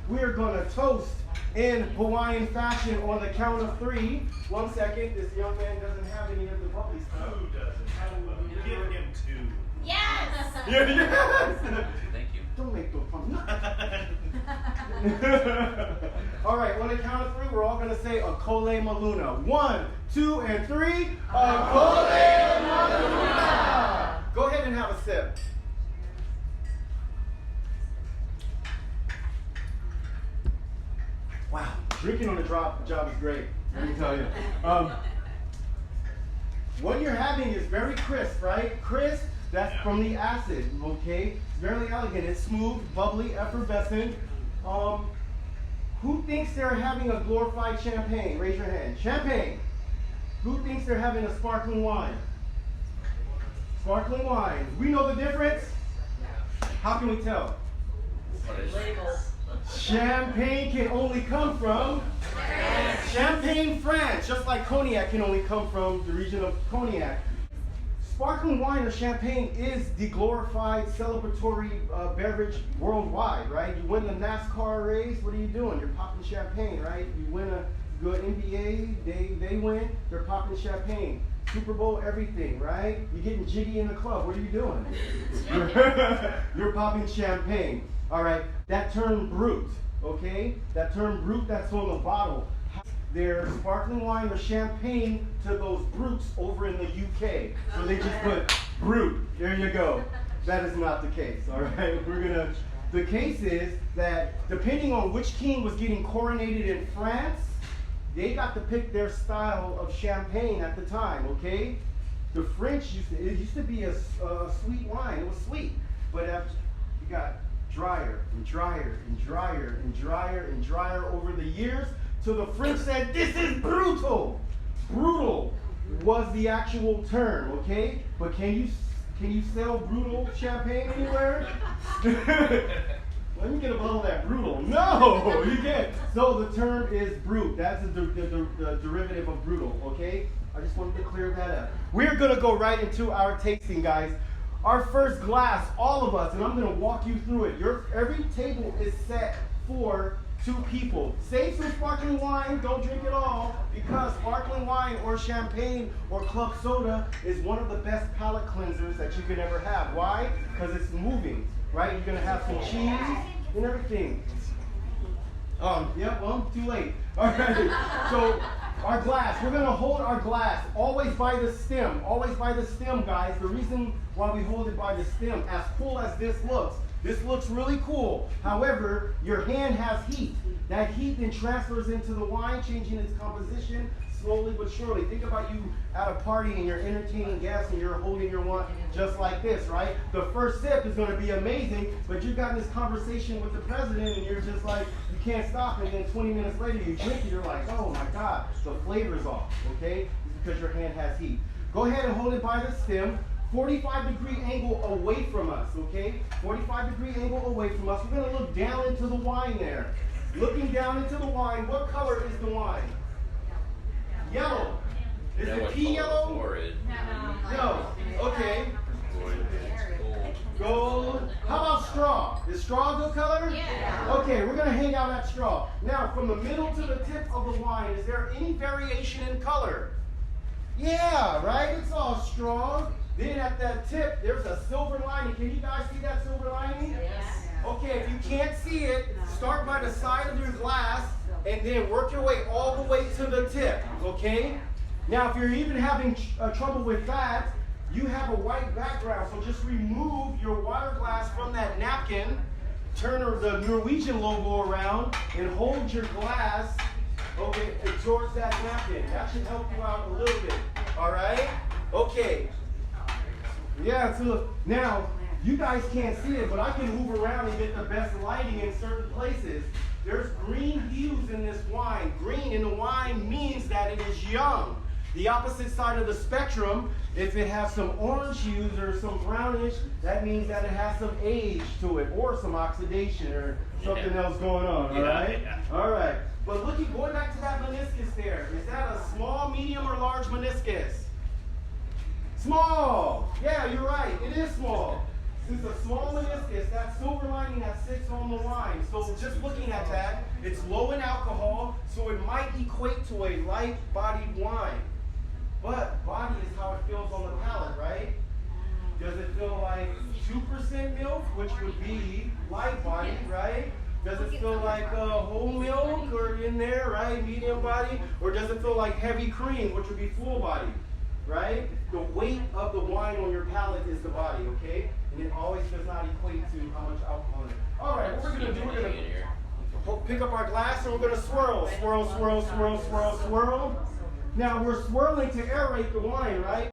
we are going to toast in Hawaiian fashion on the count of 3. 1 second. This young man doesn't have any of the bubbly stuff. Who doesn't? Give him 2. Yes! Yes! Thank you. Don't make those fun. All right, on the count of 3, we're all going to say Akole Maluna. 1, 2, and 3. Akole Maluna! Go ahead and have a sip. Wow, drinking on the job is great, let me tell you. What you're having is very crisp, right? Crisp, that's from the acid, okay? It's very elegant, it's smooth, bubbly, effervescent. Who thinks they're having a glorified champagne? Raise your hand. Champagne. Who thinks they're having a sparkling wine? Sparkling wine. We know the difference? How can we tell? Labels. Champagne can only come from Champagne, France, just like cognac can only come from the region of Cognac. Sparkling wine or champagne is the glorified celebratory beverage worldwide, right? You win the NASCAR race, what are you doing? You're popping champagne, right? You win a good NBA, they win, they're popping champagne. Super Bowl, everything, right? You're getting jiggy in the club, what are you doing? You're popping champagne. All right, that term brut, okay? That term brut that's on the bottle. They're sparkling wine or champagne to those brutes over in the UK. So they just put brut. There you go. That is not the case, all right? The case is that depending on which king was getting coronated in France, they got to pick their style of champagne at the time, okay? The French it used to be a sweet wine. It was sweet. But after you got drier and drier and drier and drier and drier over the years, till the French said, this is brutal. Brutal was the actual term, okay? But can you sell brutal champagne anywhere? Let me get a bottle of that brutal. No, you can't. So the term is brut. That's the derivative of brutal, okay? I just wanted to clear that up. We're going to go right into our tasting, guys. Our first glass, all of us, and I'm going to walk you through it. Every table is set for 2 people. Save some sparkling wine, don't drink it all, because sparkling wine or champagne or club soda is one of the best palate cleansers that you can ever have. Why? Because it's moving, right? You're going to have some cheese and everything. Yep, well, too late. All right, so our glass, we're going to hold our glass always by the stem, guys. The reason why we hold it by the stem, as cool as this looks really cool. However, your hand has heat. That heat then transfers into the wine, changing its composition slowly but surely. Think about you at a party and you're entertaining guests and you're holding your wine just like this, right? The first sip is going to be amazing, but you've got this conversation with the president and you're just like, you can't stop, and then 20 minutes later you drink it, you're like, oh my God, the flavor's off, okay? It's because your hand has heat. Go ahead and hold it by the stem. 45-degree angle away from us, okay? 45-degree angle away from us. We're going to look down into the wine there. Looking down into the wine, what color is the wine? Yellow. Is the key yellow? No. Okay. Gold. How about straw? Is straw a good color? Yeah. Okay, we're going to hang out that straw. Now, from the middle to the tip of the wine, is there any variation in color? Yeah, right? It's all straw. Then at that tip, there's a silver lining. Can you guys see that silver lining? Yes. Okay, if you can't see it, start by the side of your glass and then work your way all the way to the tip, okay? Now, if you're even having trouble with that, you have a white background, so just remove your water glass from that napkin, turn the Norwegian logo around, and hold your glass, okay, towards that napkin. That should help you out a little bit, all right? Okay. Yeah, so now, you guys can't see it, but I can move around and get the best lighting in certain places. There's green hues in this wine. Green in the wine means that it is young. The opposite side of the spectrum, if it has some orange hues or some brownish, that means that it has some age to it or some oxidation or something else going on, all right? All right. But going back to that meniscus there, is that a small, medium, or large meniscus? Small. Yeah, you're right. It is small. It's a small meniscus, that silver lining that sits on the wine. So just looking at that, low in alcohol, so it might equate to a light-bodied wine. But body is how it feels on the palate, right? Does it feel like 2% milk, which would be light-bodied, right? Does it feel like whole milk or in there, right? Medium body? Or does it feel like heavy cream, which would be full body, right? The weight of the wine on your palate is the body, okay? And it always does not equate to how much alcohol in it. All right, what we're going to do, we're going to pick up our glass and we're going to swirl. Swirl, swirl, swirl, swirl, swirl. Now we're swirling to aerate the wine, right?